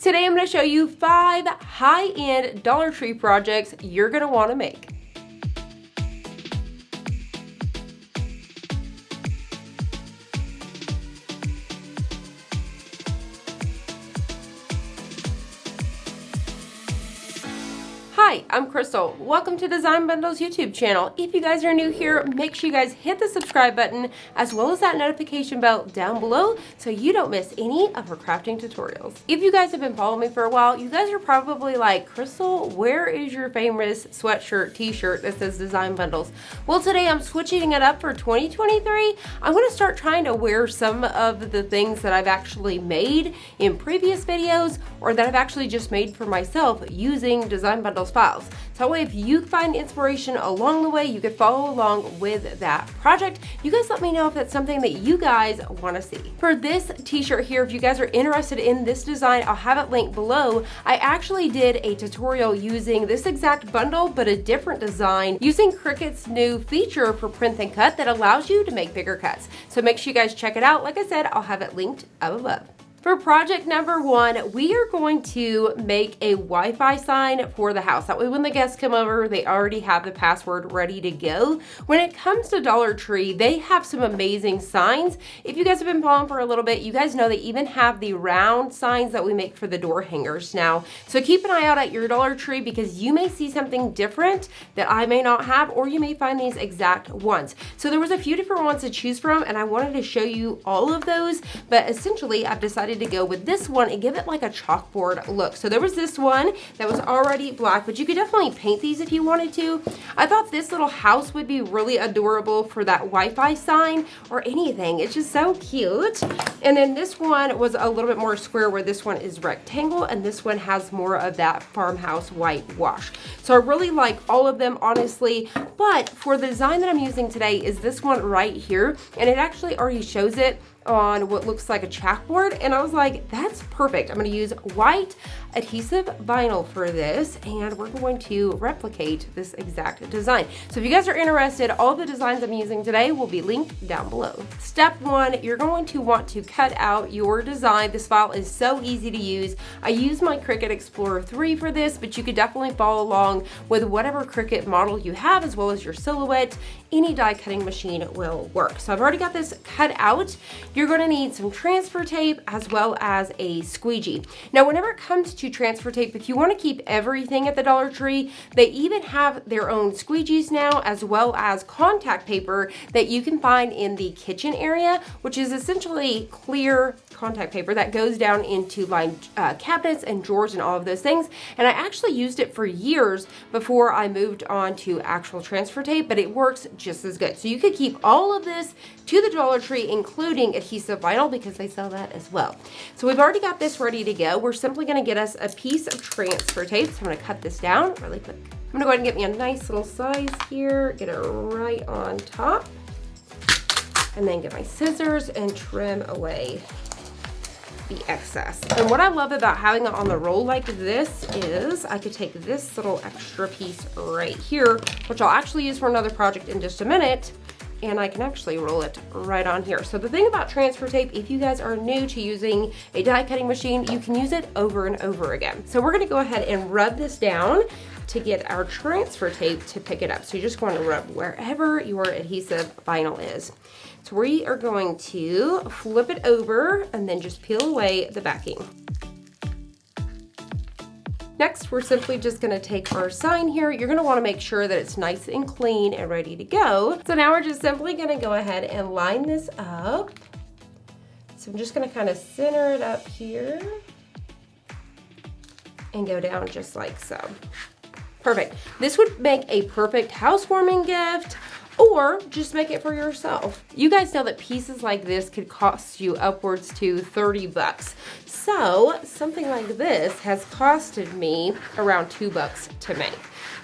Today I'm going to show you 5 high-end Dollar Tree projects you're going to want to make. Hi, I'm Crystal. Welcome to Design Bundle's YouTube channel. If you guys are new here, make sure you guys hit the subscribe button as well as that notification bell down below so you don't miss any of our crafting tutorials. If you guys have been following me for a while, you guys are probably like, Crystal, where is your famous sweatshirt, t-shirt that says Design Bundles? Well, today I'm switching it up for 2023. I'm going to start trying to wear some of the things that I've actually made in previous videos or that I've actually just made for myself using Design Bundles files. So that way, if you find inspiration along the way, you could follow along with that project. You guys let me know if it's something that you guys want to see. For this t-shirt here, if you guys are interested in this design, I'll have it linked below. I actually did a tutorial using this exact bundle, but a different design using Cricut's new feature for print and cut that allows you to make bigger cuts. So make sure you guys check it out. Like I said, I'll have it linked up above. For project number 1, we are going to make a Wi-Fi sign for the house. That way when the guests come over, they already have the password ready to go. When it comes to Dollar Tree, they have some amazing signs. If you guys have been following for a little bit, you guys know they even have the round signs that we make for the door hangers now. So keep an eye out at your Dollar Tree because you may see something different that I may not have, or you may find these exact ones. So there was a few different ones to choose from, and I wanted to show you all of those, but essentially I've decided to go with this one and give it like a chalkboard look. So there was this one that was already black, but you could definitely paint these if you wanted to. I thought this little house would be really adorable for that Wi-Fi sign or anything. It's just so cute. And then this one was a little bit more square where this one is rectangle and this one has more of that farmhouse whitewash. So I really like all of them, honestly, but for the design that I'm using today is this one right here, and it actually already shows it on what looks like a chalkboard, and I was like, that's perfect. I'm going to use white adhesive vinyl for this, and we're going to replicate this exact design. So if you guys are interested, all the designs I'm using today will be linked down below. Step 1, you're going to want to cut out your design. This file is so easy to use. I use my Cricut Explorer 3 for this, but you could definitely follow along with whatever Cricut model you have, as well as your Silhouette. Any die cutting machine will work. So I've already got this cut out. You're going to need some transfer tape as well as a squeegee. Now, whenever it comes to transfer tape, if you want to keep everything at the Dollar Tree, they even have their own squeegees now, as well as contact paper that you can find in the kitchen area, which is essentially clear contact paper that goes down into lined cabinets and drawers and all of those things. And I actually used it for years before I moved on to actual transfer tape, but it works just as good. So you could keep all of this to the Dollar Tree, including adhesive vinyl, because they sell that as well. So we've already got this ready to go. We're simply going to get us a piece of transfer tape. So I'm going to cut this down really quick. I'm going to go ahead and get me a nice little size here, get it right on top, and then get my scissors and trim away the excess. And what I love about having it on the roll like this is I could take this little extra piece right here, which I'll actually use for another project in just a minute, and I can actually roll it right on here. So the thing about transfer tape, if you guys are new to using a die cutting machine, you can use it over and over again. So we're gonna go ahead and rub this down to get our transfer tape to pick it up. So you're just going to rub wherever your adhesive vinyl is. So we are going to flip it over and then just peel away the backing. Next, we're simply just going to take our sign here. You're going to want to make sure that it's nice and clean and ready to go. So now we're just simply going to go ahead and line this up. So I'm just going to kind of center it up here and go down just like so. Perfect. This would make a perfect housewarming gift, or just make it for yourself. You guys know that pieces like this could cost you upwards to 30 bucks. So something like this has costed me around $2 to make.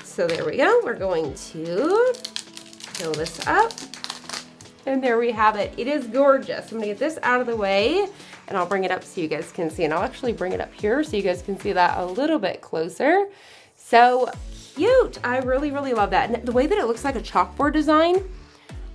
So there we go. We're going to fill this up. And there we have it. It is gorgeous. I'm gonna get this out of the way and I'll bring it up so you guys can see. And I'll actually bring it up here so you guys can see that a little bit closer. So cute. I really, really love that. And the way that it looks like a chalkboard design,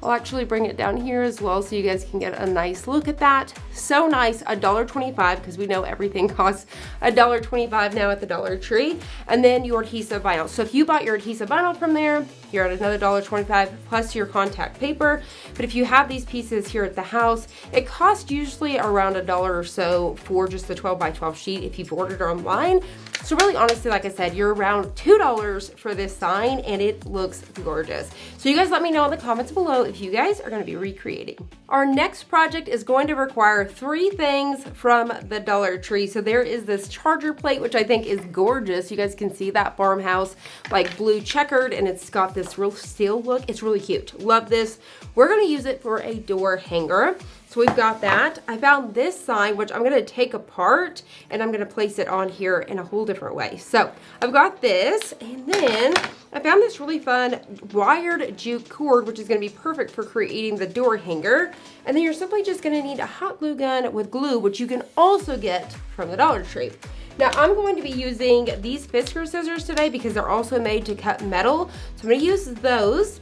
I'll actually bring it down here as well so you guys can get a nice look at that. So nice, $1.25, because we know everything costs $1.25 now at the Dollar Tree. And then your adhesive vinyl. So if you bought your adhesive vinyl from there, you're at another $1.25 plus your contact paper. But if you have these pieces here at the house, it costs usually around $1 or so for just the 12 by 12 sheet if you've ordered online. So really honestly, like I said, you're around $2 for this sign and it looks gorgeous. So you guys let me know in the comments below if you guys are gonna be recreating. Our next project is going to require 3 things from the Dollar Tree. So there is this charger plate, which I think is gorgeous. You guys can see that farmhouse, like blue checkered, and it's got this real steel look. It's really cute. Love this. We're gonna use it for a door hanger. So we've got that. I found this sign, which I'm gonna take apart and I'm gonna place it on here in a whole different way. So I've got this, and then I found this really fun wired jute cord, which is gonna be perfect for creating the door hanger. And then you're simply just gonna need a hot glue gun with glue, which you can also get from the Dollar Tree. Now I'm going to be using these Fisker scissors today because they're also made to cut metal. So I'm gonna use those.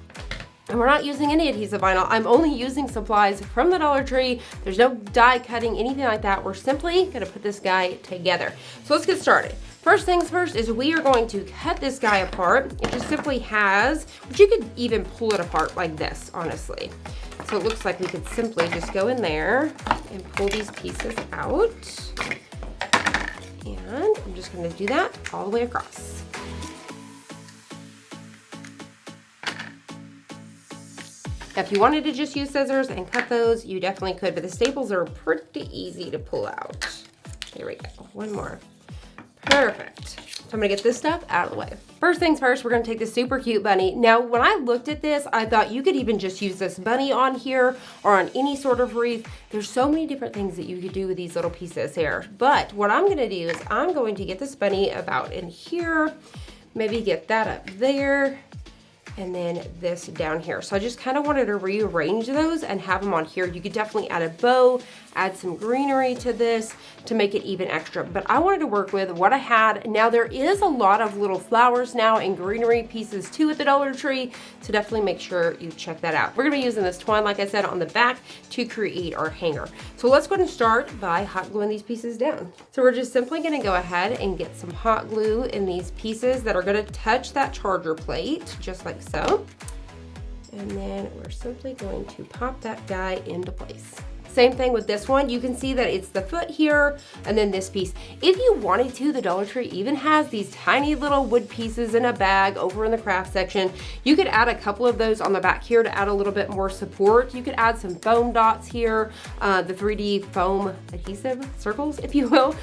And we're not using any adhesive vinyl. I'm only using supplies from the Dollar Tree. There's no die cutting, anything like that. We're simply gonna put this guy together. So let's get started. First things first is we are going to cut this guy apart. It just simply has, but you could even pull it apart like this, honestly. So it looks like we could simply just go in there and pull these pieces out. And I'm just gonna do that all the way across. Now, if you wanted to just use scissors and cut those, you definitely could, but the staples are pretty easy to pull out. There we go, one more. Perfect. So I'm gonna get this stuff out of the way. First things first, we're gonna take this super cute bunny. Now, when I looked at this, I thought you could even just use this bunny on here or on any sort of wreath. There's so many different things that you could do with these little pieces here. But what I'm gonna do is I'm going to get this bunny about in here, maybe get that up there, and then this down here. So I just kind of wanted to rearrange those and have them on here. You could definitely add a bow, add some greenery to this to make it even extra. But I wanted to work with what I had. Now there is a lot of little flowers now and greenery pieces too at the Dollar Tree. So definitely make sure you check that out. We're gonna be using this twine, like I said, on the back to create our hanger. So let's go ahead and start by hot gluing these pieces down. So we're just simply gonna go ahead and get some hot glue in these pieces that are gonna touch that charger plate, just like so. And then we're simply going to pop that guy into place. Same thing with this one. You can see that it's the foot here and then this piece. If you wanted to, the Dollar Tree even has these tiny little wood pieces in a bag over in the craft section. You could add a couple of those on the back here to add a little bit more support. You could add some foam dots here, the 3D foam adhesive circles, if you will.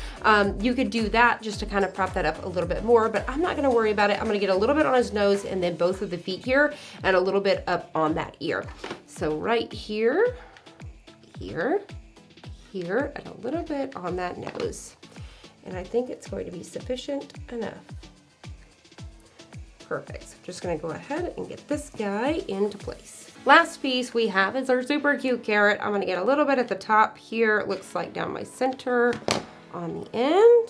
You could do that just to kind of prop that up a little bit more, but I'm not gonna worry about it. I'm gonna get a little bit on his nose and then both of the feet here and a little bit up on that ear. So right here, here, and a little bit on that nose. And I think it's going to be sufficient enough. Perfect. So I'm just gonna go ahead and get this guy into place. Last piece we have is our super cute carrot. I'm gonna get a little bit at the top here. It looks like down my center on the end.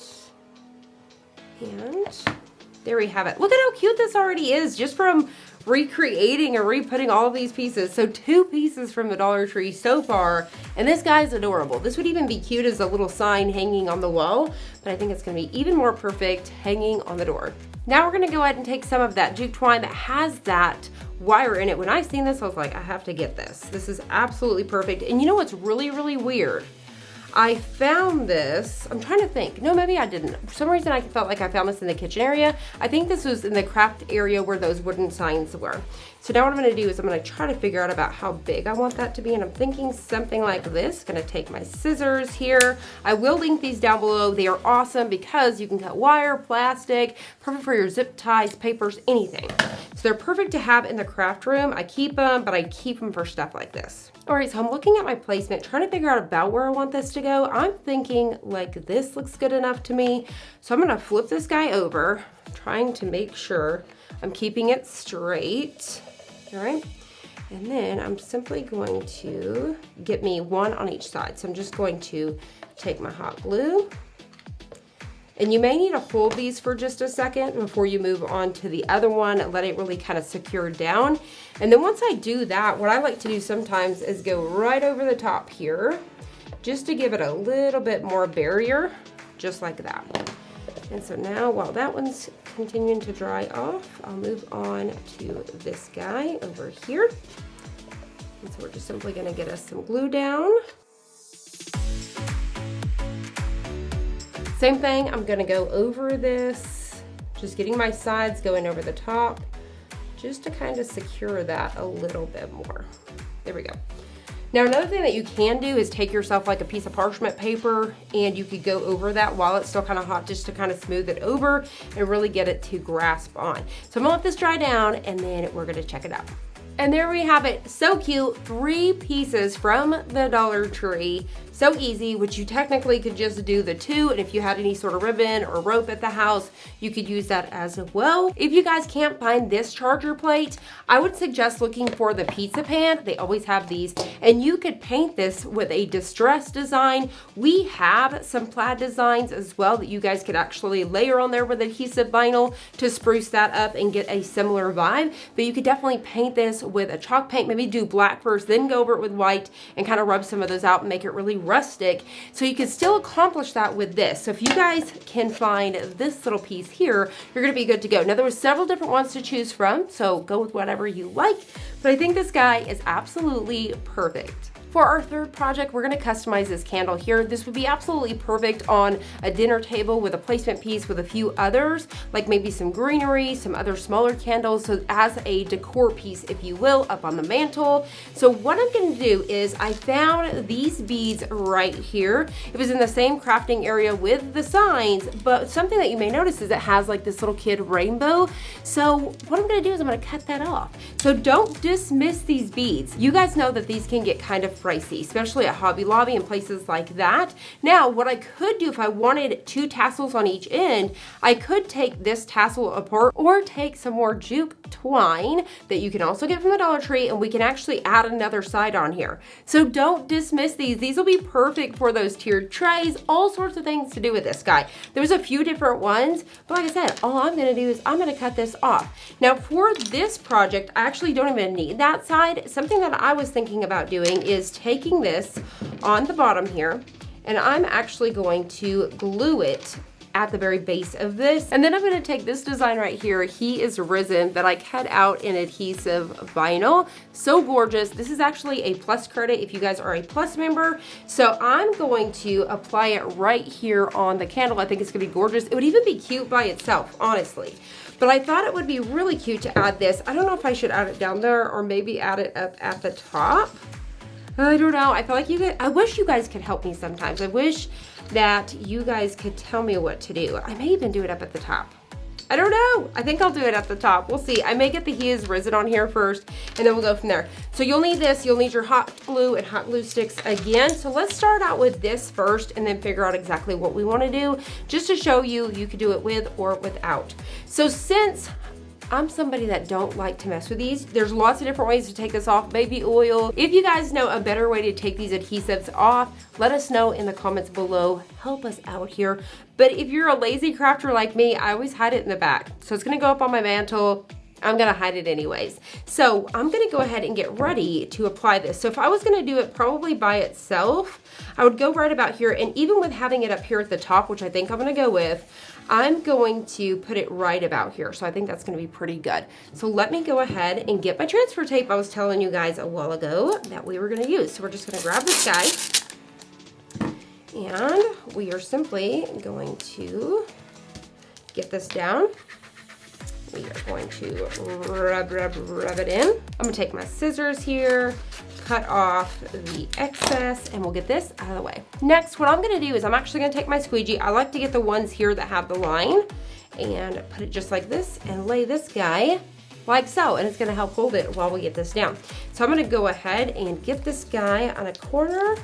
And there we have it. Look at how cute this already is just from recreating and re-putting all of these pieces. So 2 pieces from the Dollar Tree so far, and this guy's adorable. This would even be cute as a little sign hanging on the wall, but I think it's gonna be even more perfect hanging on the door. Now we're gonna go ahead and take some of that jute twine that has that wire in it. When I seen this, I was like, I have to get this. This is absolutely perfect. And you know what's really, really weird? I found this, I'm trying to think, no, maybe I didn't. For some reason I felt like I found this in the kitchen area. I think this was in the craft area where those wooden signs were. So now what I'm gonna do is I'm gonna try to figure out about how big I want that to be, and I'm thinking something like this. Gonna take my scissors here. I will link these down below. They are awesome because you can cut wire, plastic, perfect for your zip ties, papers, anything. So they're perfect to have in the craft room. I keep them, but I keep them for stuff like this. All right, so I'm looking at my placement, trying to figure out about where I want this to go. I'm thinking like this looks good enough to me. So I'm gonna flip this guy over, trying to make sure I'm keeping it straight. All right, and then I'm simply going to get me one on each side. So I'm just going to take my hot glue And you may need to hold these for just a second before you move on to the other one and let it really kind of secure down. And then once I do that, what I like to do sometimes is go right over the top here, just to give it a little bit more barrier, just like that. And so now while that one's continuing to dry off, I'll move on to this guy over here. And so we're just simply gonna get us some glue down. Same thing, I'm gonna go over this, just getting my sides going over the top, just to kind of secure that a little bit more. There we go. Now another thing that you can do is take yourself like a piece of parchment paper and you could go over that while it's still kind of hot, just to kind of smooth it over and really get it to grasp on. So I'm gonna let this dry down and then we're gonna check it out. And there we have it, so cute, 3 pieces from the Dollar Tree. So easy, which you technically could just do the 2, and if you had any sort of ribbon or rope at the house, you could use that as well. If you guys can't find this charger plate, I would suggest looking for the pizza pan. They always have these, and you could paint this with a distressed design. We have some plaid designs as well that you guys could actually layer on there with adhesive vinyl to spruce that up and get a similar vibe, but you could definitely paint this with a chalk paint, maybe do black first, then go over it with white and kind of rub some of those out and make it really rustic. So you can still accomplish that with this. So if you guys can find this little piece here, you're gonna be good to go. Now there were several different ones to choose from, so go with whatever you like, but I think this guy is absolutely perfect. For our third project, we're gonna customize this candle here. This would be absolutely perfect on a dinner table with a placement piece with a few others, like maybe some greenery, some other smaller candles, so as a decor piece, if you will, up on the mantle. So what I'm gonna do is I found these beads right here. It was in the same crafting area with the signs, but something that you may notice is it has like this little kid rainbow. So what I'm gonna do is I'm gonna cut that off. So don't dismiss these beads. You guys know that these can get kind of pricey, especially at Hobby Lobby and places like that. Now, what I could do if I wanted 2 tassels on each end, I could take this tassel apart or take some more jute twine that you can also get from the Dollar Tree, and we can actually add another side on here. So don't dismiss these. These will be perfect for those tiered trays, all sorts of things to do with this guy. There's a few different ones, but like I said, all I'm gonna do is I'm gonna cut this off. Now for this project, I actually don't even need that side. Something that I was thinking about doing is taking this on the bottom here, and I'm actually going to glue it at the very base of this. And then I'm gonna take this design right here, He Is Risen, that I cut out in adhesive vinyl. So gorgeous. This is actually a Plus credit if you guys are a Plus member. So I'm going to apply it right here on the candle. I think it's gonna be gorgeous. It would even be cute by itself, honestly. But I thought it would be really cute to add this. I don't know if I should add it down there or maybe add it up at the top. I don't know. I feel like you guys, I wish you guys could help me sometimes. I wish that you guys could tell me what to do. I may even do it up at the top. I don't know. I think I'll do it at the top. We'll see. I may get the He Is Risen on here first, and then we'll go from there. So you'll need this. You'll need your hot glue and hot glue sticks again. So let's start out with this first and then figure out exactly what we want to do, just to show you you could do it with or without. So since I'm somebody that don't like to mess with these, there's lots of different ways to take this off. Baby oil. If you guys know a better way to take these adhesives off, let us know in the comments below. Help us out here. But if you're a lazy crafter like me, I always hide it in the back. So it's gonna go up on my mantle. I'm gonna hide it anyways. So I'm gonna go ahead and get ready to apply this. So if I was gonna do it probably by itself, I would go right about here, and even with having it up here at the top, which I think I'm gonna go with, I'm going to put it right about here. So I think that's gonna be pretty good. So let me go ahead and get my transfer tape I was telling you guys a while ago that we were gonna use. So we're just gonna grab this guy, and we are simply going to get this down. We are going to rub it in. I'm gonna take my scissors here, cut off the excess, and we'll get this out of the way. Next, what I'm gonna do is I'm actually gonna take my squeegee. I like to get the ones here that have the line and put it just like this and lay this guy like so, and it's gonna help hold it while we get this down. So I'm gonna go ahead and get this guy on a corner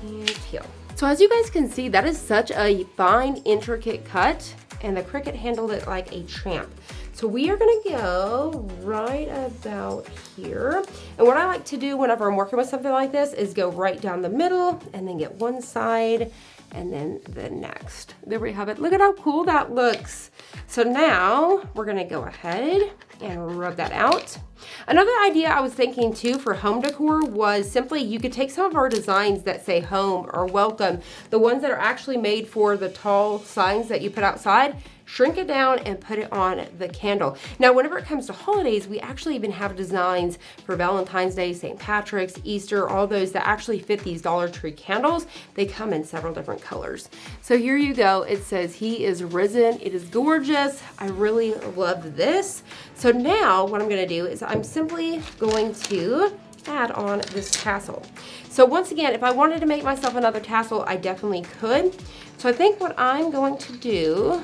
and peel. So as you guys can see, that is such a fine, intricate cut, and the Cricut handled it like a champ. So we are gonna go right about here. And what I like to do whenever I'm working with something like this is go right down the middle and then get one side and then the next. There we have it. Look at how cool that looks. So now we're gonna go ahead and rub that out. Another idea I was thinking too for home decor was simply you could take some of our designs that say home or welcome, the ones that are actually made for the tall signs that you put outside, shrink it down and put it on the candle. Now, whenever it comes to holidays, we actually even have designs for Valentine's Day, St. Patrick's, Easter, all those that actually fit these Dollar Tree candles. They come in several different colors. So here you go. It says he is risen. It is gorgeous. I really love this. So now what I'm gonna do is I'm simply going to add on this tassel. So once again, if I wanted to make myself another tassel, I definitely could. So I think what I'm going to do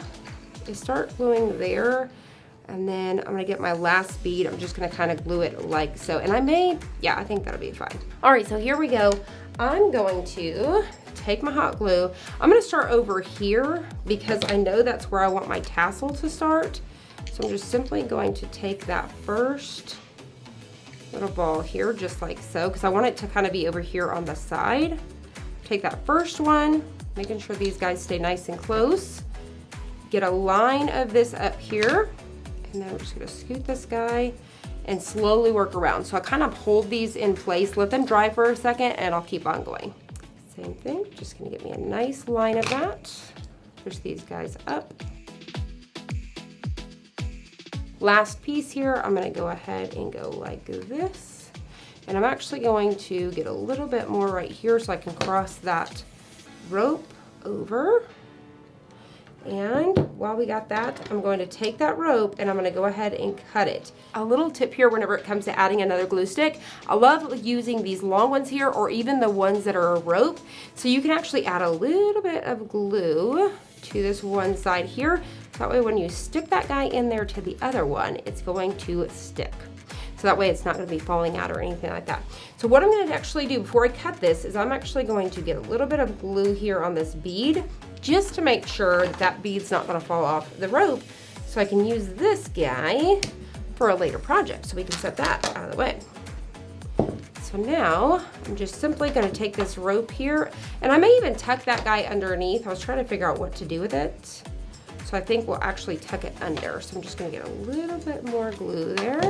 is start gluing there, and then I'm gonna get my last bead. I'm just gonna kind of glue it like so. And I think that'll be fine. All right, so here we go. I'm going to take my hot glue. I'm gonna start over here because I know that's where I want my tassel to start. So I'm just simply going to take that first little ball here, just like so, because I want it to kind of be over here on the side. Take that first one, making sure these guys stay nice and close. Get a line of this up here, and then we're just gonna scoot this guy and slowly work around. So I kind of hold these in place, let them dry for a second, and I'll keep on going. Same thing, just gonna get me a nice line of that. Push these guys up. Last piece here, I'm gonna go ahead and go like this. And I'm actually going to get a little bit more right here so I can cross that rope over. And while we got that, I'm going to take that rope and I'm gonna go ahead and cut it. A little tip here whenever it comes to adding another glue stick, I love using these long ones here or even the ones that are a rope. So you can actually add a little bit of glue to this one side here. So that way when you stick that guy in there to the other one, it's going to stick. So that way it's not gonna be falling out or anything like that. So what I'm gonna actually do before I cut this is I'm actually going to get a little bit of glue here on this bead just to make sure that that bead's not gonna fall off the rope, so I can use this guy for a later project. So we can set that out of the way. So now I'm just simply gonna take this rope here, and I may even tuck that guy underneath. I was trying to figure out what to do with it. So I think we'll actually tuck it under. So I'm just gonna get a little bit more glue there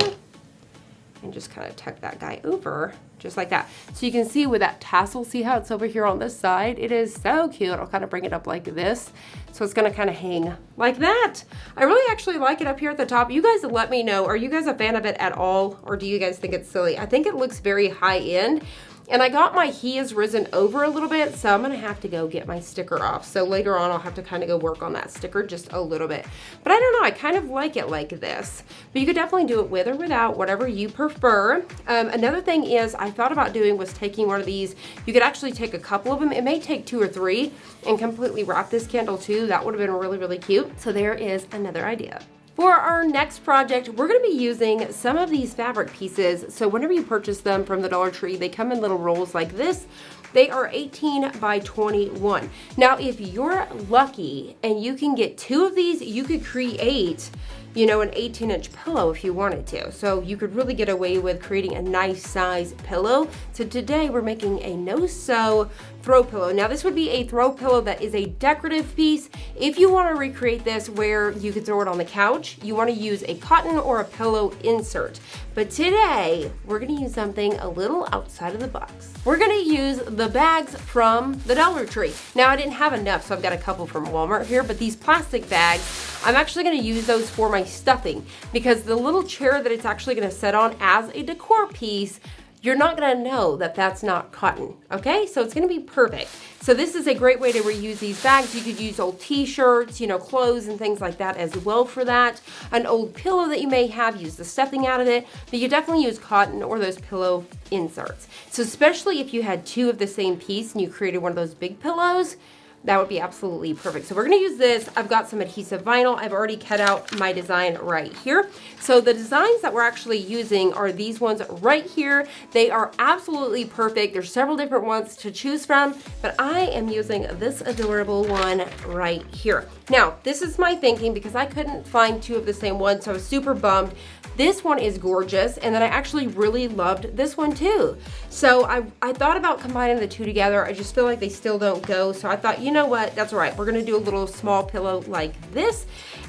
and just kind of tuck that guy over just like that. So you can see with that tassel, see how it's over here on this side? It is so cute. I'll kind of bring it up like this. So it's gonna kind of hang like that. I really actually like it up here at the top. You guys let me know, are you guys a fan of it at all? Or do you guys think it's silly? I think it looks very high end. And I got my he is risen over a little bit, so I'm gonna have to go get my sticker off. So later on, I'll have to kind of go work on that sticker just a little bit. But I don't know, I kind of like it like this. But you could definitely do it with or without, whatever you prefer. Another thing is, I thought about doing was taking one of these. You could actually take a couple of them. It may take 2 or 3 and completely wrap this candle too. That would have been really, really cute. So there is another idea. For our next project, we're gonna be using some of these fabric pieces. So whenever you purchase them from the Dollar Tree, they come in little rolls like this. They are 18 by 21. Now, if you're lucky and you can get 2 of these, you could create, you know, an 18-inch pillow if you wanted to. So you could really get away with creating a nice size pillow. So today we're making a no-sew throw pillow. Now this would be a throw pillow that is a decorative piece. If you want to recreate this where you could throw it on the couch, you want to use a cotton or a pillow insert. But today we're going to use something a little outside of the box. We're going to use the bags from the Dollar Tree. Now I didn't have enough, so I've got a couple from Walmart here, but these plastic bags, I'm actually going to use those for my stuffing because the little chair that it's actually going to sit on as a decor piece, you're not gonna know that that's not cotton, okay? So it's gonna be perfect. So this is a great way to reuse these bags. You could use old t-shirts, you know, clothes and things like that as well for that. An old pillow that you may have, use the stuffing out of it, but you definitely use cotton or those pillow inserts. So especially if you had 2 of the same piece and you created one of those big pillows, that would be absolutely perfect. So we're gonna use this. I've got some adhesive vinyl. I've already cut out my design right here. So the designs that we're actually using are these ones right here. They are absolutely perfect. There's several different ones to choose from, but I am using this adorable one right here. Now, this is my thinking because I couldn't find 2 of the same one, so I was super bummed. This one is gorgeous, and then I actually really loved this one too. So I thought about combining the 2 together. I just feel like they still don't go. So I thought, you know what? That's all right. We're gonna do a little small pillow like this.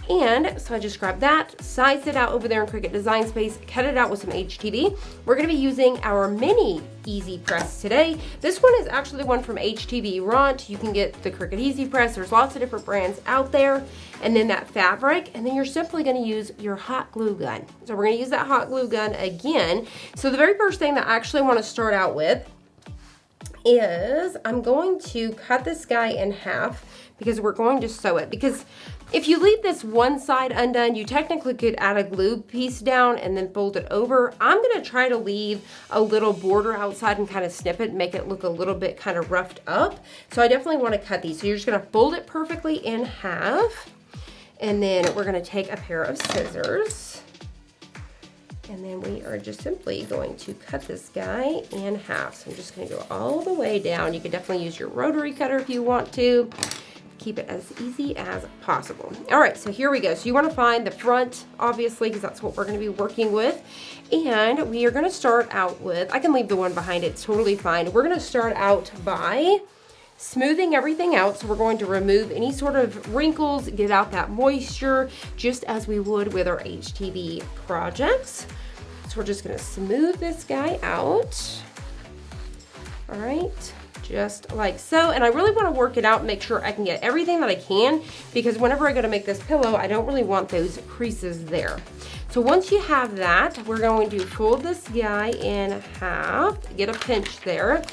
And so I just grabbed that, sized it out over there in Cricut Design Space, cut it out with some HTV. We're gonna be using our mini Easy Press today. This one is actually the one from HTV Ront. You can get the Cricut Easy Press. There's lots of different brands out there. And then that fabric, and then you're simply gonna use your hot glue gun. So we're gonna use that hot glue gun again. So the very first thing that I actually wanna start out with is I'm going to cut this guy in half because we're going to sew it. Because if you leave this one side undone, you technically could add a glue piece down and then fold it over. I'm gonna try to leave a little border outside and kind of snip it, make it look a little bit kind of roughed up. So I definitely wanna cut these. So you're just gonna fold it perfectly in half. And then we're gonna take a pair of scissors. And then we are just simply going to cut this guy in half. So I'm just gonna go all the way down. You can definitely use your rotary cutter if you want to. Keep it as easy as possible. All right, so here we go. So you wanna find the front, obviously, because that's what we're gonna be working with. And we are gonna start out with, I can leave the one behind it, it's totally fine. We're gonna start out by smoothing everything out. So we're going to remove any sort of wrinkles, get out that moisture, just as we would with our HTV projects. So we're just gonna smooth this guy out. All right, just like so. And I really wanna work it out and make sure I can get everything that I can, because whenever I go to make this pillow, I don't really want those creases there. So once you have that, we're going to fold this guy in half, get a pinch there,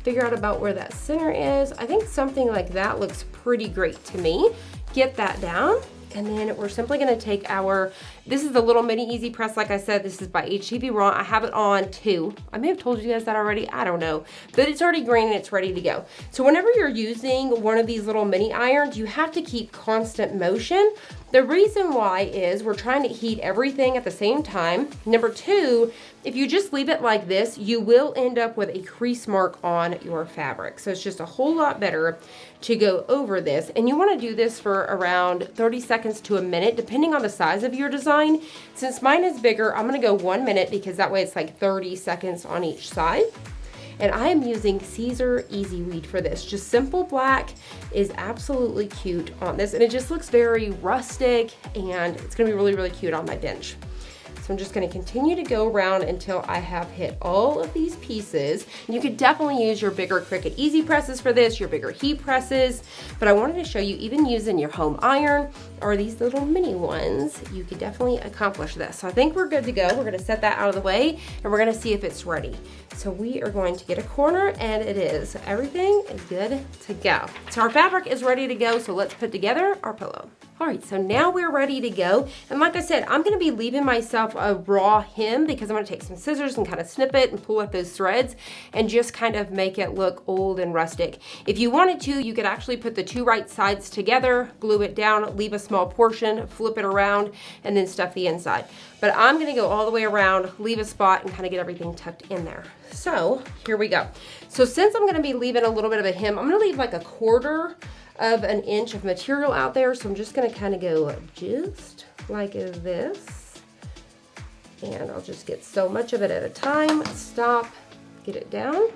figure out about where that center is. I think something like that looks pretty great to me. Get that down. And then we're simply gonna take our, this is the little mini Easy Press. Like I said, this is by HTV Ront. I have it on too. I may have told you guys that already, I don't know. But it's already green and it's ready to go. So whenever you're using one of these little mini irons, you have to keep constant motion. The reason why is we're trying to heat everything at the same time. Number two, if you just leave it like this, you will end up with a crease mark on your fabric. So it's just a whole lot better to go over this. And you wanna do this for around 30 seconds to a minute, depending on the size of your design. Since mine is bigger, I'm gonna go 1 minute because that way it's like 30 seconds on each side. And I am using Caesar Easy Weed for this. Just simple black is absolutely cute on this. And it just looks very rustic and it's gonna be really, really cute on my bench. So I'm just gonna continue to go around until I have hit all of these pieces. You could definitely use your bigger Cricut Easy Presses for this, your bigger heat presses, but I wanted to show you even using your home iron or these little mini ones, you could definitely accomplish this. So I think we're good to go. We're gonna set that out of the way and we're gonna see if it's ready. So we are going to get a corner and it is. So everything is good to go. So our fabric is ready to go, so let's put together our pillow. All right, so now we're ready to go. And like I said, I'm gonna be leaving myself a raw hem because I'm gonna take some scissors and kind of snip it and pull up those threads and just kind of make it look old and rustic. If you wanted to, you could actually put the two right sides together, glue it down, leave a small portion, flip it around, and then stuff the inside. But I'm gonna go all the way around, leave a spot, and kind of get everything tucked in there. So here we go. So since I'm gonna be leaving a little bit of a hem, I'm gonna leave like 1/4 of an inch of material out there. So I'm just gonna kind of go just like this. And I'll just get so much of it at a time. Stop, get it down.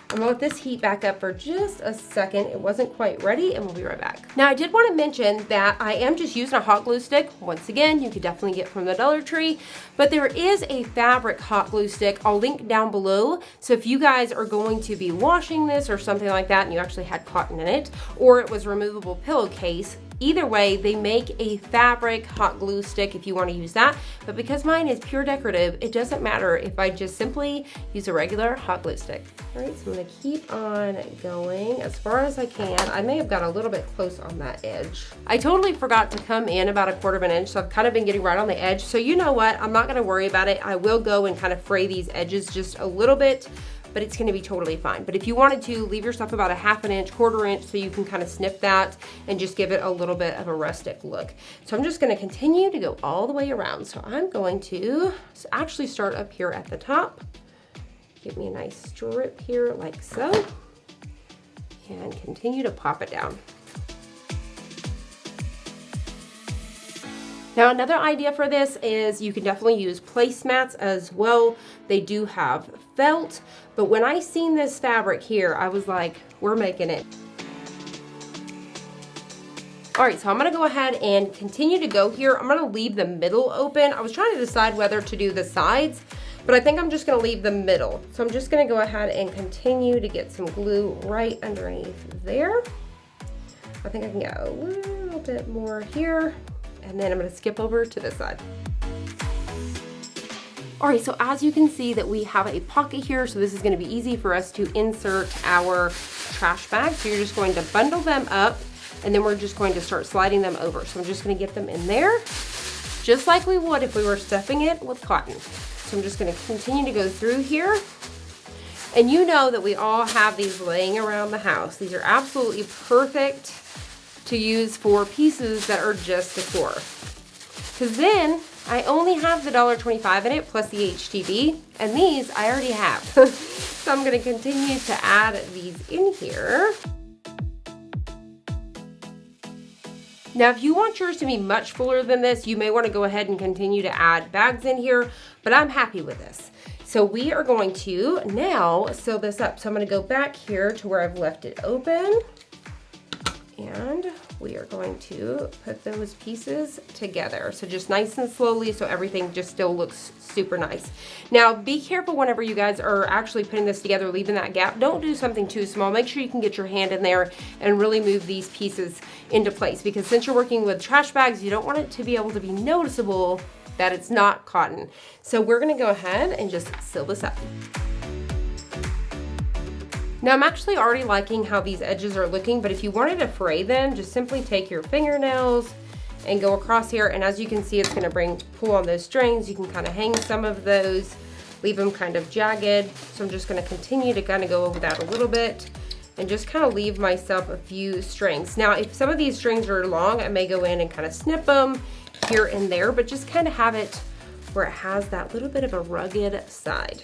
I'm gonna let this heat back up for just a second. It wasn't quite ready and we'll be right back. Now I did wanna mention that I am just using a hot glue stick. Once again, you could definitely get from the Dollar Tree, but there is a fabric hot glue stick. I'll link down below. So if you guys are going to be washing this or something like that and you actually had cotton in it, or it was a removable pillowcase, either way, they make a fabric hot glue stick if you want to use that. But because mine is pure decorative, it doesn't matter if I just simply use a regular hot glue stick. All right, so I'm gonna keep on going as far as I can. I may have got a little bit close on that edge. I totally forgot to come in about 1/4 of an inch, so I've kind of been getting right on the edge. So you know what, I'm not gonna worry about it. I will go and kind of fray these edges just a little bit, but it's gonna be totally fine. But if you wanted to, leave yourself about 1/2 inch, 1/4 inch, so you can kind of snip that and just give it a little bit of a rustic look. So I'm just gonna continue to go all the way around. So I'm going to actually start up here at the top. Give me a nice strip here like so, and continue to pop it down. Now another idea for this is you can definitely use placemats as well. They do have felt, but when I seen this fabric here, I was like, we're making it. All right, so I'm gonna go ahead and continue to go here. I'm gonna leave the middle open. I was trying to decide whether to do the sides, but I think I'm just gonna leave the middle. So I'm just gonna go ahead and continue to get some glue right underneath there. I think I can get a little bit more here, and then I'm gonna skip over to this side. All right, so as you can see that we have a pocket here, so this is gonna be easy for us to insert our trash bags. So you're just going to bundle them up, and then we're just going to start sliding them over. So I'm just gonna get them in there, just like we would if we were stuffing it with cotton. So I'm just gonna continue to go through here. And you know that we all have these laying around the house. These are absolutely perfect to use for pieces that are just decor. Because then I only have the $1.25 in it plus the HTV, and these I already have. So I'm gonna continue to add these in here. Now, if you want yours to be much fuller than this, you may want to go ahead and continue to add bags in here, but I'm happy with this. So we are going to now sew this up. So I'm going to go back here to where I've left it open, and we are going to put those pieces together. So just nice and slowly, so everything just still looks super nice. Now, be careful whenever you guys are actually putting this together, leaving that gap. Don't do something too small. Make sure you can get your hand in there and really move these pieces into place, because since you're working with trash bags, you don't want it to be able to be noticeable that it's not cotton. So we're gonna go ahead and just sew this up. Now I'm actually already liking how these edges are looking, but if you wanted to fray them, just simply take your fingernails and go across here, and as you can see, it's gonna pull on those strings. You can kind of hang some of those, leave them kind of jagged. So I'm just gonna continue to kind of go over that a little bit and just kind of leave myself a few strings. Now, if some of these strings are long, I may go in and kind of snip them here and there, but just kind of have it where it has that little bit of a rugged side.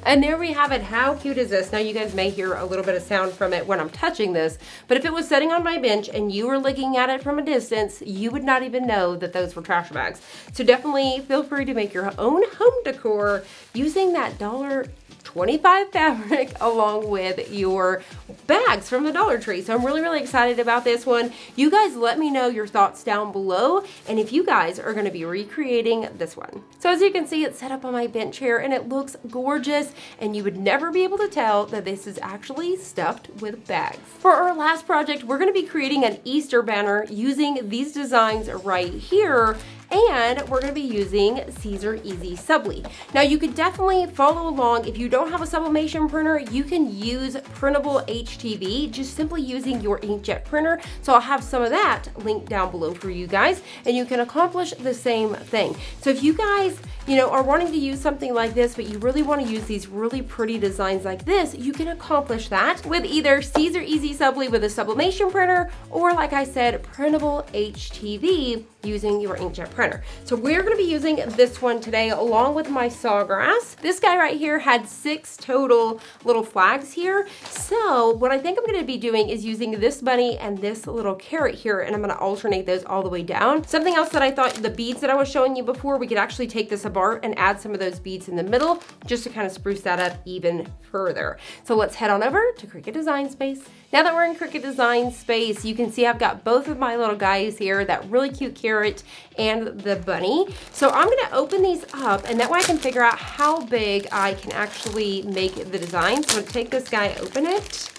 And there we have it. How cute is this? Now you guys may hear a little bit of sound from it when I'm touching this, but if it was sitting on my bench and you were looking at it from a distance, you would not even know that those were trash bags. So definitely feel free to make your own home decor using that $1.25 fabric along with your bags from the Dollar Tree. So I'm really, really excited about this one. You guys let me know your thoughts down below, and if you guys are gonna be recreating this one. So as you can see, it's set up on my bench here and it looks gorgeous, and you would never be able to tell that this is actually stuffed with bags. For our last project, we're gonna be creating an Easter banner using these designs right here, and we're gonna be using Caesar Easy Subli. Now you could definitely follow along. If you don't have a sublimation printer, you can use printable HTV, just simply using your inkjet printer. So I'll have some of that linked down below for you guys, and you can accomplish the same thing. So if you guys, are wanting to use something like this, but you really wanna use these really pretty designs like this, you can accomplish that with either Caesar Easy Subli with a sublimation printer, or like I said, printable HTV using your inkjet printer. So we're gonna be using this one today along with my sawgrass. This guy right here had 6 total little flags here. So what I think I'm gonna be doing is using this bunny and this little carrot here, and I'm gonna alternate those all the way down. Something else that I thought, the beads that I was showing you before, we could actually take this apart and add some of those beads in the middle just to kind of spruce that up even further. So let's head on over to Cricut Design Space. Now that we're in Cricut Design Space, you can see I've got both of my little guys here, that really cute carrot and the bunny. So I'm gonna open these up, and that way I can figure out how big I can actually make the design. So I'm gonna take this guy, open it,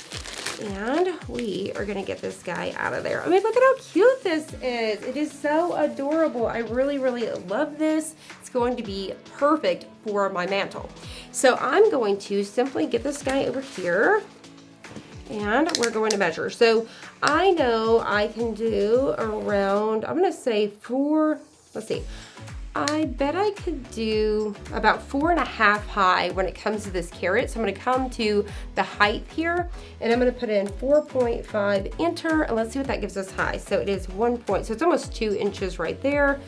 and we are gonna get this guy out of there. I mean, look at how cute this is. It is so adorable. I really, really love this. It's going to be perfect for my mantle. So I'm going to simply get this guy over here, and we're going to measure. So I know I can do around, I'm gonna say 4, let's see, I bet I could do about 4.5 high when it comes to this carrot. So I'm gonna come to the height here, and I'm gonna put in 4.5, enter, and let's see what that gives us high. So it is 1 point, so it's almost 2 inches right there.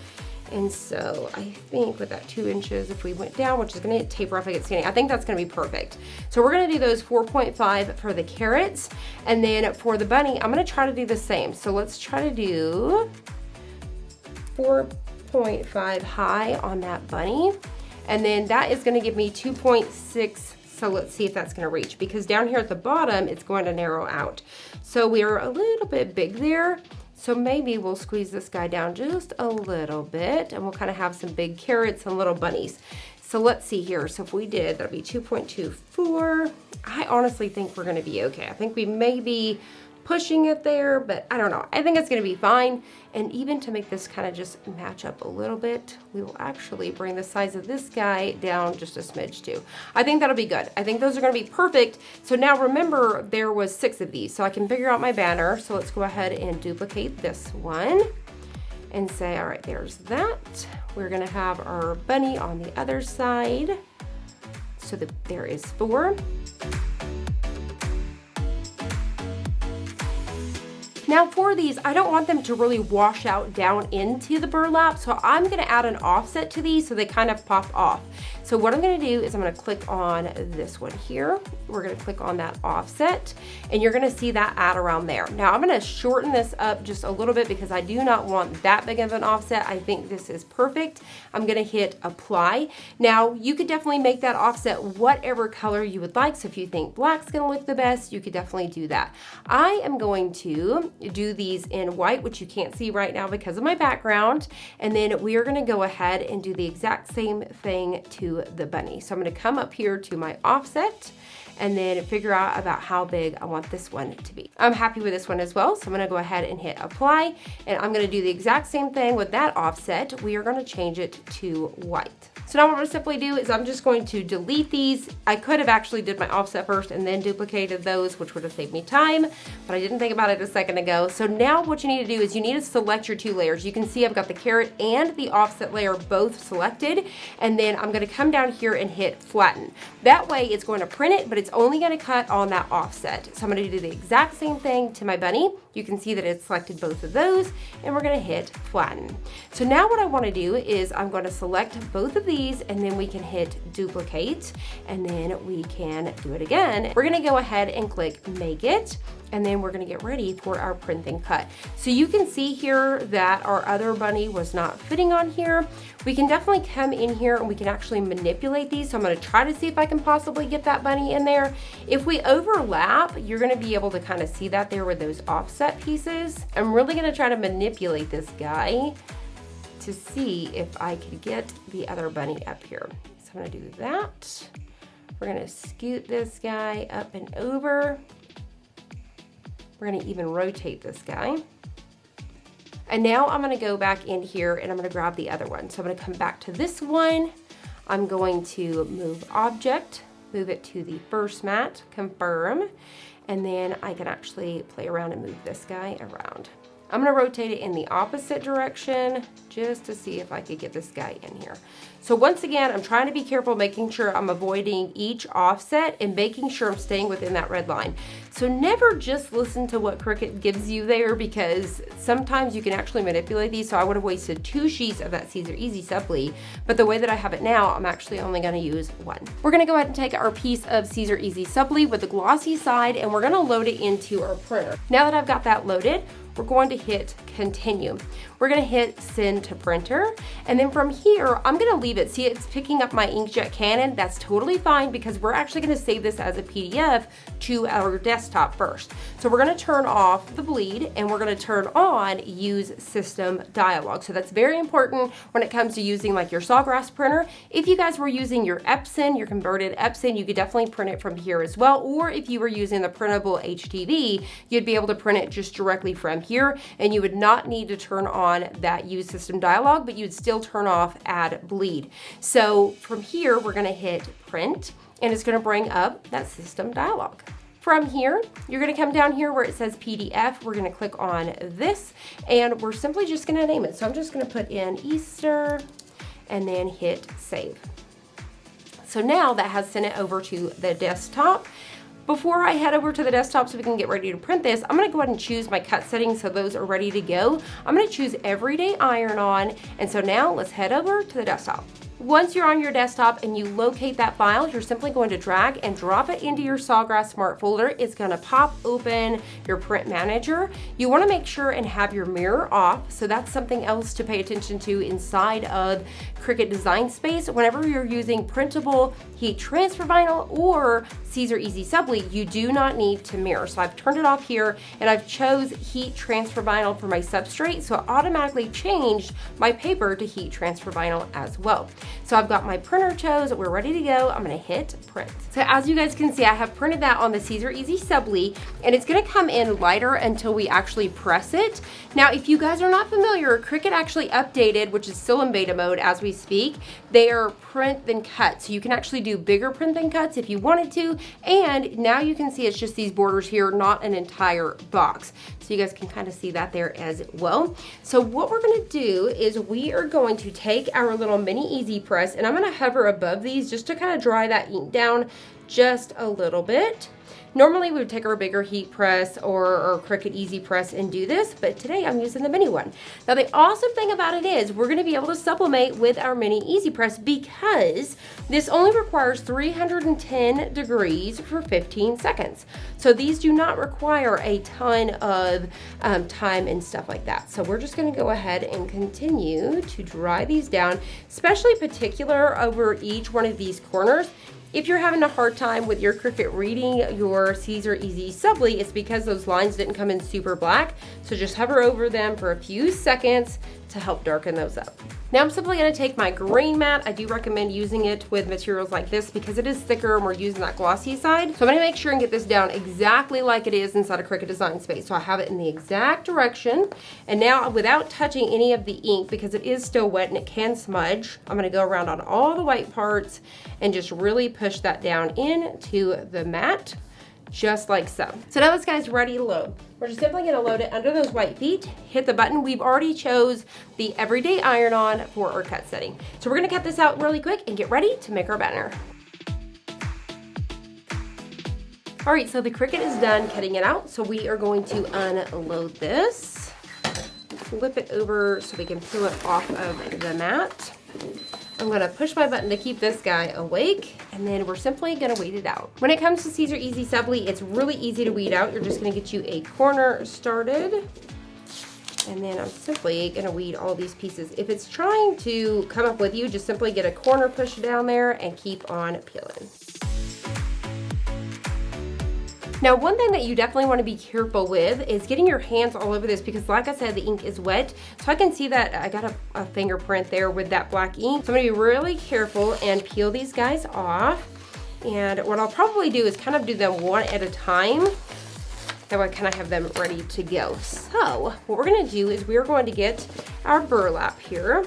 And so I think with that 2 inches, if we went down, which is gonna taper off, I get skinny, I think that's gonna be perfect. So we're gonna do those 4.5 for the carrots. And then for the bunny, I'm gonna try to do the same. So let's try to do 4.5 high on that bunny. And then that is gonna give me 2.6. So let's see if that's gonna reach, because down here at the bottom, it's going to narrow out. So we're a little bit big there. So maybe we'll squeeze this guy down just a little bit, and we'll kind of have some big carrots and little bunnies. So let's see here. So if we did, that'd be 2.24. I honestly think we're gonna be okay. I think we may be pushing it there, but I don't know. I think it's gonna be fine. And even to make this kind of just match up a little bit, we will actually bring the size of this guy down just a smidge too. I think that'll be good. I think those are gonna be perfect. So now remember, there was 6 of these, so I can figure out my banner. So let's go ahead and duplicate this one and say, all right, there's that. We're gonna have our bunny on the other side. So that there is 4. Now for these, I don't want them to really wash out down into the burlap, so I'm gonna add an offset to these so they kind of pop off. So what I'm gonna do is I'm gonna click on this one here. We're gonna click on that offset, and you're gonna see that add around there. Now I'm gonna shorten this up just a little bit because I do not want that big of an offset. I think this is perfect. I'm gonna hit apply. Now you could definitely make that offset whatever color you would like. So if you think black's gonna look the best, you could definitely do that. I am going to do these in white, which you can't see right now because of my background. And then we are gonna go ahead and do the exact same thing to the bunny. So I'm gonna come up here to my offset and then figure out about how big I want this one to be. I'm happy with this one as well, so I'm gonna go ahead and hit apply, and I'm gonna do the exact same thing with that offset. We are gonna change it to white. So now what I'm gonna simply do is I'm just going to delete these. I could have actually did my offset first and then duplicated those, which would have saved me time, but I didn't think about it a second ago. So now what you need to do is you need to select your 2 layers. You can see I've got the carrot and the offset layer both selected, and then I'm gonna come down here and hit flatten. That way it's going to print it, but it's only gonna cut on that offset. So I'm gonna do the exact same thing to my bunny. You can see that it's selected both of those, and we're gonna hit flatten. So now what I wanna do is I'm gonna select both of these, and then we can hit duplicate, and then we can do it again. We're gonna go ahead and click make it, and then we're gonna get ready for our print and cut. So you can see here that our other bunny was not fitting on here. We can definitely come in here and we can actually manipulate these. So I'm gonna try to see if I can possibly get that bunny in there. If we overlap, you're gonna be able to kind of see that there with those offset pieces. I'm really gonna try to manipulate this guy to see if I can get the other bunny up here. So I'm gonna do that. We're gonna scoot this guy up and over. We're gonna even rotate this guy. And now I'm gonna go back in here and I'm gonna grab the other one. So I'm gonna come back to this one. I'm going to move object, move it to the first mat, confirm, and then I can actually play around and move this guy around. I'm gonna rotate it in the opposite direction just to see if I could get this guy in here. So once again, I'm trying to be careful, making sure I'm avoiding each offset and making sure I'm staying within that red line. So never just listen to what Cricut gives you there, because sometimes you can actually manipulate these. So I would have wasted 2 sheets of that Caesar Easy Supply, but the way that I have it now, I'm actually only gonna use 1. We're gonna go ahead and take our piece of Caesar Easy Supply with the glossy side, and we're gonna load it into our printer. Now that I've got that loaded, we're going to hit continue. We're gonna hit send to printer, and then from here, I'm gonna leave it. See, it's picking up my inkjet cannon. That's totally fine because we're actually gonna save this as a PDF to our desktop first. So we're gonna turn off the bleed, and we're gonna turn on use system dialog. So that's very important when it comes to using like your Sawgrass printer. If you guys were using your Epson, your converted Epson, you could definitely print it from here as well. Or if you were using the printable HTV, you'd be able to print it just directly from here, and you would not need to turn on that use system dialog, but you'd still turn off add bleed. So from here, we're gonna hit print, and it's gonna bring up that system dialog. From here, you're gonna come down here where it says PDF. We're gonna click on this, and we're simply just gonna name it. So I'm just gonna put in Easter, and then hit save. So now that has sent it over to the desktop. Before I head over to the desktop so we can get ready to print this, I'm gonna go ahead and choose my cut settings so those are ready to go. I'm gonna choose everyday iron on, and so now let's head over to the desktop. Once you're on your desktop and you locate that file, you're simply going to drag and drop it into your Sawgrass Smart folder. It's going to pop open your print manager. You want to make sure and have your mirror off, so that's something else to pay attention to inside of Cricut Design Space. Whenever you're using printable heat transfer vinyl or Caesar Easy Subli, you do not need to mirror. So I've turned it off here and I've chose heat transfer vinyl for my substrate, so it automatically changed my paper to heat transfer vinyl as well. So I've got my printer chose, we're ready to go. I'm gonna hit print. So as you guys can see, I have printed that on the Caesar Easy Subli, and it's gonna come in lighter until we actually press it. Now, if you guys are not familiar, Cricut actually updated, which is still in beta mode as we speak, their print than cut. So you can actually do bigger print than cuts if you wanted to, and now you can see it's just these borders here, not an entire box. So you guys can kind of see that there as well. So what we're gonna do is we are going to take our little mini Easy Press, and I'm gonna hover above these just to kind of dry that ink down just a little bit. Normally we would take our bigger heat press or our Cricut Easy Press and do this, but today I'm using the mini one. Now the awesome thing about it is we're gonna be able to sublimate with our mini Easy Press because this only requires 310 degrees for 15 seconds. So these do not require a ton of time and stuff like that. So we're just gonna go ahead and continue to dry these down, especially particular over each one of these corners. If you're having a hard time with your Cricut reading your Caesar Easy Subli, it's because those lines didn't come in super black. So just hover over them for a few seconds to help darken those up. Now I'm simply going to take my grain mat. I do recommend using it with materials like this because it is thicker and we're using that glossy side. So I'm going to make sure and get this down exactly like it is inside of Cricut Design Space. So I have it in the exact direction. And now without touching any of the ink, because it is still wet and it can smudge, I'm going to go around on all the white parts and just really push that down into the mat, just like so. So now this guy's ready to load. We're just simply gonna load it under those white feet, hit the button. We've already chose the everyday iron-on for our cut setting. So we're gonna cut this out really quick and get ready to make our banner. All right, so the Cricut is done cutting it out. So we are going to unload this, flip it over so we can peel it off of the mat. I'm gonna push my button to keep this guy awake, and then we're simply gonna weed it out. When it comes to Caesar Easy Subli, it's really easy to weed out. You're just gonna get you a corner started, and then I'm simply gonna weed all these pieces. If it's trying to come up with you, just simply get a corner push down there and keep on peeling. Now, one thing that you definitely want to be careful with is getting your hands all over this because like I said, the ink is wet. So I can see that I got a fingerprint there with that black ink. So I'm going to be really careful and peel these guys off. And what I'll probably do is kind of do them one at a time. That way I kind of have them ready to go. So what we're going to do is we're going to get our burlap here.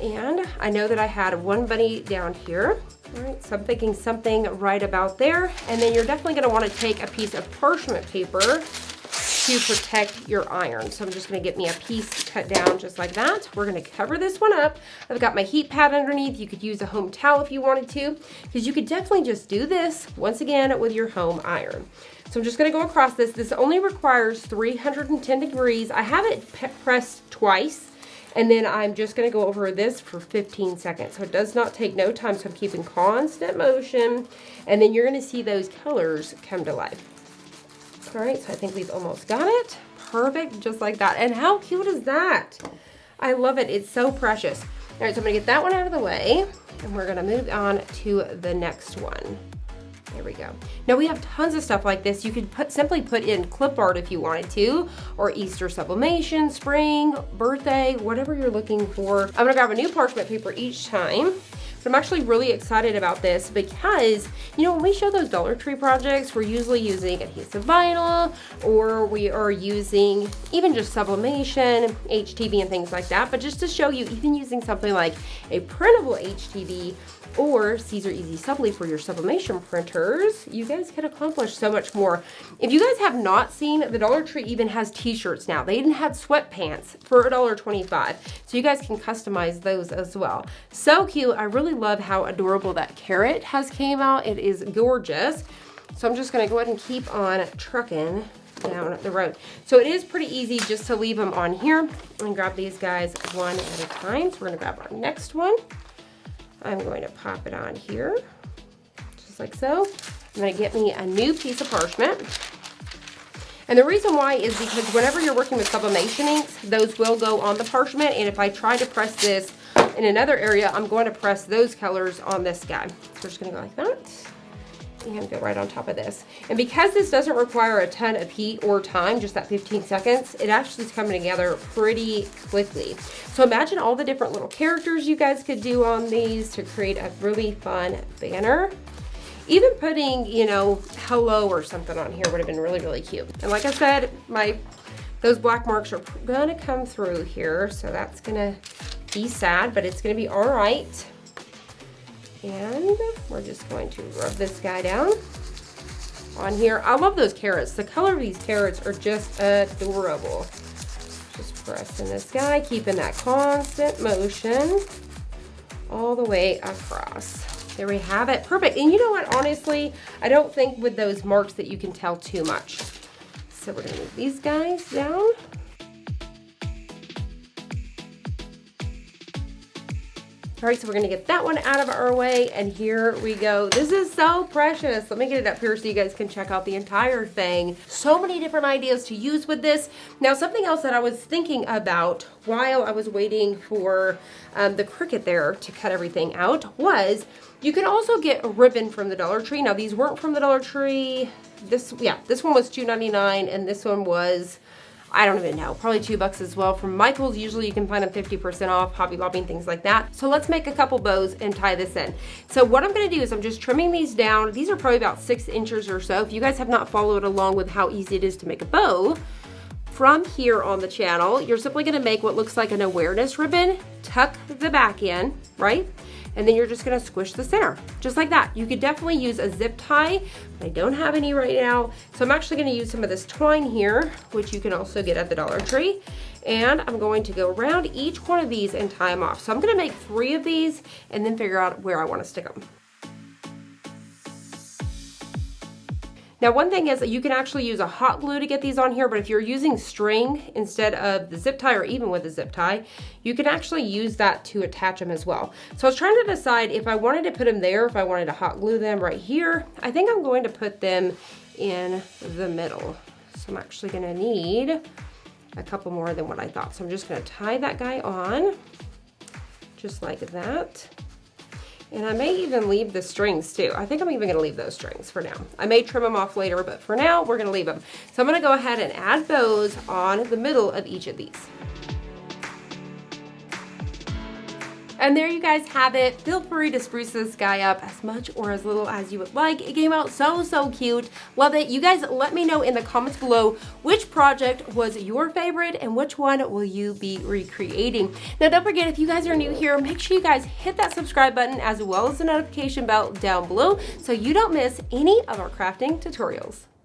And I know that I had one bunny down here. All right, so I'm thinking something right about there. And then you're definitely gonna wanna take a piece of parchment paper to protect your iron. So I'm just gonna get me a piece cut down just like that. We're gonna cover this one up. I've got my heat pad underneath. You could use a home towel if you wanted to, because you could definitely just do this once again with your home iron. So I'm just gonna go across this. This only requires 310 degrees. I have it pressed twice. And then I'm just gonna go over this for 15 seconds. So it does not take no time, so I'm keeping constant motion. And then you're gonna see those colors come to life. All right, so I think we've almost got it. Perfect, just like that. And how cute is that? I love it, it's so precious. All right, so I'm gonna get that one out of the way and we're gonna move on to the next one. There we go. Now we have tons of stuff like this. You could simply put in clip art if you wanted to, or Easter sublimation, spring, birthday, whatever you're looking for. I'm gonna grab a new parchment paper each time. But I'm actually really excited about this because, you know, when we show those Dollar Tree projects, we're usually using adhesive vinyl, or we are using even just sublimation, HTV and things like that. But just to show you, even using something like a printable HTV or Caesar Easy Subli for your sublimation printers, you guys can accomplish so much more. If you guys have not seen, the Dollar Tree even has t-shirts now. They even had sweatpants for $1.25. So you guys can customize those as well. So cute. I really love how adorable that carrot has came out. It is gorgeous. So I'm just gonna go ahead and keep on trucking down the road. So it is pretty easy just to leave them on here and grab these guys one at a time. So we're gonna grab our next one. I'm going to pop it on here, just like so. I'm going to get me a new piece of parchment. And the reason why is because whenever you're working with sublimation inks, those will go on the parchment. And if I try to press this in another area, I'm going to press those colors on this guy. So we're just going to go like that and go right on top of this. And because this doesn't require a ton of heat or time, just that 15 seconds, it actually is coming together pretty quickly. So imagine all the different little characters you guys could do on these to create a really fun banner. Even putting, you know, hello or something on here would have been really, really cute. And like I said, those black marks are gonna come through here, so that's gonna be sad, but it's gonna be all right. And we're just going to rub this guy down on here. I love those carrots. The color of these carrots are just adorable. Just pressing this guy, keeping that constant motion all the way across. There we have it. Perfect. And you know what? Honestly, I don't think with those marks that you can tell too much. So we're going to move these guys down. All right, so we're gonna get that one out of our way, and here we go. This is so precious. Let me get it up here so you guys can check out the entire thing. So many different ideas to use with this. Now, something else that I was thinking about while I was waiting for the Cricut there to cut everything out was you can also get a ribbon from the Dollar Tree. Now, these weren't from the Dollar Tree. This one was $2.99, and this one was, I don't even know, probably $2 as well. From Michael's, usually you can find them 50% off, Hobby Lobby, things like that. So let's make a couple bows and tie this in. So what I'm gonna do is I'm just trimming these down. These are probably about 6 inches or so. If you guys have not followed along with how easy it is to make a bow, from here on the channel, you're simply gonna make what looks like an awareness ribbon, tuck the back in, right? And then you're just gonna squish the center, just like that. You could definitely use a zip tie, but I don't have any right now. So I'm actually gonna use some of this twine here, which you can also get at the Dollar Tree. And I'm going to go around each one of these and tie them off. So I'm gonna make 3 of these and then figure out where I wanna stick them. Now, one thing is that you can actually use a hot glue to get these on here, but if you're using string instead of the zip tie, or even with a zip tie, you can actually use that to attach them as well. So I was trying to decide if I wanted to put them there, if I wanted to hot glue them right here. I think I'm going to put them in the middle. So I'm actually gonna need a couple more than what I thought. So I'm just gonna tie that guy on, just like that. And I may even leave the strings too. I think I'm even gonna leave those strings for now. I may trim them off later, but for now, we're gonna leave them. So I'm gonna go ahead and add bows on the middle of each of these. And there you guys have it. Feel free to spruce this guy up as much or as little as you would like. It came out so, so cute. Love it. You guys let me know in the comments below which project was your favorite and which one will you be recreating. Now, don't forget, if you guys are new here, make sure you guys hit that subscribe button as well as the notification bell down below so you don't miss any of our crafting tutorials.